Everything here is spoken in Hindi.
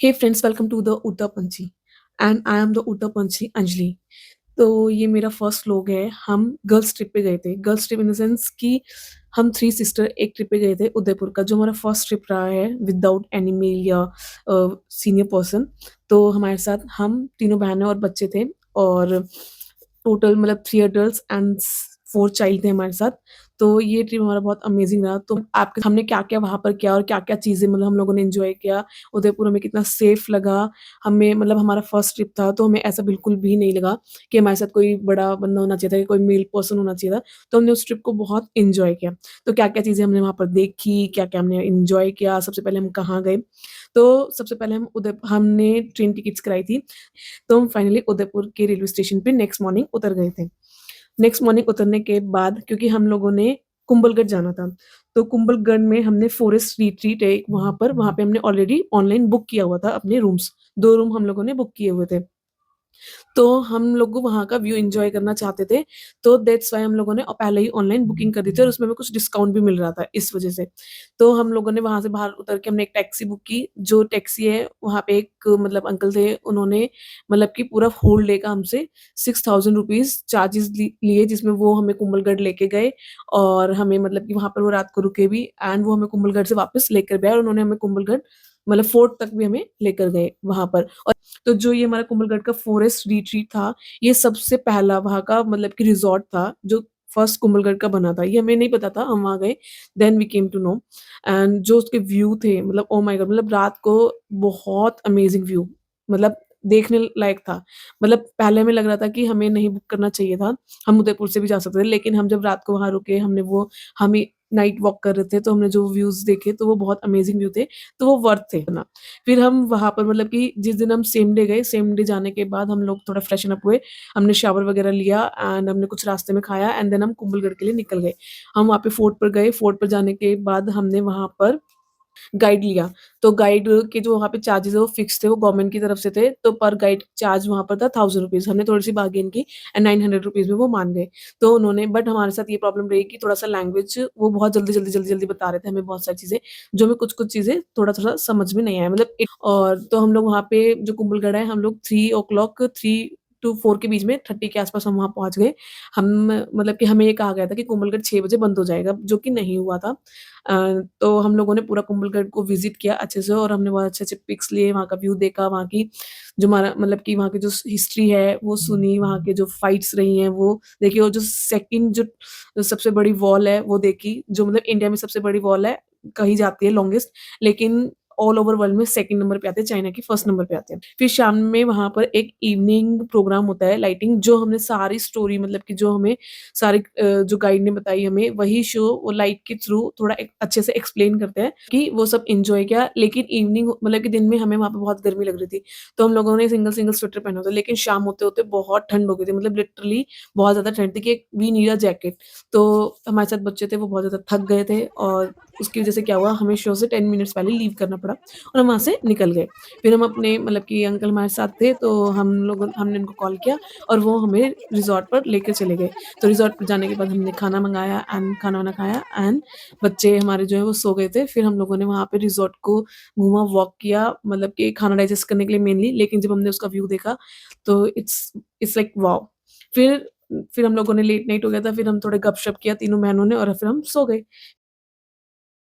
Hey friends, welcome to the Udta Panchhi and I am the Udta पंछी अंजलि। तो ये मेरा फर्स्ट व्लॉग है। हम गर्ल्स ट्रिप पे गए थे। Girls trip in the sense कि हम 3 सिस्टर एक ट्रिप पे गए थे उदयपुर का, जो हमारा फर्स्ट ट्रिप रहा है विदाउट एनी मेल या सीनियर पर्सन। तो हमारे साथ हम तीनों बहनें और बच्चे थे और टोटल मतलब 3 एडल्ट्स एंड 4 चाइल्ड थे हमारे साथ। तो ये ट्रिप हमारा बहुत अमेज़िंग रहा। तो आपके हमने क्या-क्या वहाँ पर किया और क्या-क्या चीज़ें मतलब हम लोगों ने एन्जॉय किया। उदयपुर हमें कितना सेफ लगा। हमें मतलब हमारा फर्स्ट ट्रिप था, तो हमें ऐसा बिल्कुल भी नहीं लगा कि हमारे साथ कोई बड़ा बंदा होना चाहिए था, कोई मेल पर्सन होना चाहिए था। तो हमने उस ट्रिप को बहुत एन्जॉय किया। तो क्या-क्या चीज़ें हमने वहाँ पर देखी, क्या-क्या हमने एन्जॉय किया, सबसे पहले हम कहाँ गए। तो सबसे पहले हमने ट्रेन टिकट्स कराई थी। तो हम फाइनली उदयपुर के रेलवे स्टेशन पे नेक्स्ट मॉर्निंग उतर गए थे। नेक्स्ट मॉर्निंग उतरने के बाद क्योंकि हम लोगों ने कुंभलगढ़ जाना था, तो कुंभलगढ़ में हमने फॉरेस्ट रिट्रीट है एक वहाँ पे हमने ऑलरेडी ऑनलाइन बुक किया हुआ था अपने रूम्स। 2 रूम हम लोगों ने बुक किए हुए थे। तो हम लोग वहाँ का व्यू एन्जॉय करना चाहते थे, तो दैट्स व्हाई हम लोगों ने पहले ही ऑनलाइन बुकिंग कर दी थी और उसमें हमें कुछ डिस्काउंट भी मिल रहा था इस वज़ह से। तो हम लोगों ने वहाँ से बाहर उतर के हमने एक टैक्सी बुक की, जो टैक्सी है वहाँ पे एक मतलब अंकल थे, उन्होंने मतलब कि पूरा होल डे का हमसे 6000 रुपीज़ चार्जेज़ लिए, जिसमें वो हमें कुंभलगढ़ लेके गए और हमें मतलब कि वहाँ पर वो रात को रुके भी एंड वो हमें कुंभलगढ़ से वापस लेकर भी आए और उन्होंने हमें कुंभलगढ़ मतलब फोर्ट तक भी हमें लेकर गए वहाँ पर। और तो जो ये हमारा कुंभलगढ़ का फॉरेस्ट रिट्रीट था, ये सबसे पहला वहाँ का मतलब कि रिज़ॉर्ट था, जो फर्स्ट कुंभलगढ़ का बना था। ये हमें नहीं पता था, हम वहाँ गए, then we came to know. And जो उसके व्यू थे मतलब ओह माय गॉड! मतलब रात को बहुत अमेज़िंग व्यू, मतलब देखने लायक था। मतलब पहले हमें लग रहा था कि हमें नहीं बुक करना चाहिए था, हम उदयपुर से भी जा सकते थे, लेकिन हम जब रात को वहाँ रुके, हमें नाइट वॉक कर रहे थे, तो हमने जो व्यूज़ देखे, तो वो बहुत अमेज़िंग व्यू थे, तो वो वर्थ थे ना। फिर हम वहाँ पर मतलब कि जिस दिन हम सेम डे गए, सेम डे जाने के बाद हम लोग थोड़ा फ्रेशन अप हुए, हमने शावर वगैरह लिया एंड हमने कुछ रास्ते में खाया एंड देन हम कुंभलगढ़ के लिए निकल गए। हम वहाँ पे फोर्ट पर गए, फोर्ट पर जाने के बाद हमने वहाँ पर गाइड लिया, तो गाइड के जो वहाँ पे चार्जेज़ है वो फिक्स थे, वो गवर्नमेंट की तरफ से थे, तो पर गाइड चार्ज वहाँ पर था 1000 रुपीज़। हमने थोड़ी-सी बार्गेन की एंड 900 रुपीज़ में वो मान गए। तो उन्होंने बट हमारे साथ ये प्रॉब्लम रही कि थोड़ा-सा लैंग्वेज वो बहुत जल्दी-जल्दी बता रहे थे हमें बहुत सारी चीज़ें, जो हमें कुछ-कुछ चीज़ें थोड़ा-थोड़ा समझ में नहीं आया मतलब और तो हम लोग वहाँ पे जो कुंभलगढ़ है, हम लोग 3 ओ क्लॉक 3 टू 4 के बीच में 30 के आस-पास हम वहाँ पहुँच गए। हम मतलब कि हमें ये कहा गया था कि कुंभलगढ़ 6 बजे बंद हो जाएगा, जो कि नहीं हुआ था। तो हम लोगों ने पूरा कुंभलगढ़ को विज़िट किया अच्छे से और हमने बहुत अच्छे-अच्छे पिक्स लिए, वहाँ का व्यू देखा, वहाँ की जो हमारा मतलब कि वहाँ की जो हिस्ट्री है वो सुनी, वहाँ के जो फाइट्स रही हैं वो देखी और जो सेकंड जो सबसे बड़ी वॉल है वो देखी, जो मतलब इंडिया में सबसे बड़ी वॉल है, कही जाती है लॉन्गेस्ट, लेकिन ऑल ओवर वर्ल्ड में सेकंड नंबर पे आते हैं, चाइना की फर्स्ट नंबर पे आते हैं। फिर शाम में वहाँ पर एक इवनिंग प्रोग्राम होता है लाइटिंग, जो हमने सारी स्टोरी मतलब कि जो हमें जो गाइड ने बताई हमें वही शो वो लाइट के थ्रू थोड़ा एक अच्छे से एक्सप्लेन करते हैं कि वो सब एन्जॉय किया। लेकिन इवनिंग मतलब कि दिन में हमें वहाँ पे बहुत गर्मी लग रही थी, तो हम लोगों ने सिंगल-सिंगल स्वेटर पहना था। लेकिन शाम होते-होते बहुत ठंड हो गई थी, मतलब लिटरली बहुत ज़्यादा ठंड थी कि वी नीड अ जैकेट। तो हमारे साथ बच्चे थे वो बहुत ज़्यादा थक गए थे और उसकी वज़ह से क्या हुआ हमें शो से 10 मिनट्स पहले लीव करना पड़ा और हम वहाँ से निकल गए। फिर हम अपने मतलब कि अंकल हमारे साथ थे तो हमने उनको कॉल किया और वो हमें रिज़ॉर्ट पर लेकर चले गए। तो रिज़ॉर्ट पे जाने के बाद हमने खाना मँगाया एंड खाना-वाना खाया एंड बच्चे हमारे जो हैं वो सो गए थे। फिर हम लोगों ने वहाँ पे रिज़ॉर्ट को घूमा, वॉक किया मतलब कि खाना डाइजेस्ट करने के लिए मेनली, लेकिन जब हमने उसका व्यू देखा तो इट्स लाइक वॉव! फिर फिर हम लोगों ने लेट नाइट हो गया था, फिर हम थोड़े गपशप किया तीनों बहनों ने और फिर हम सो गए।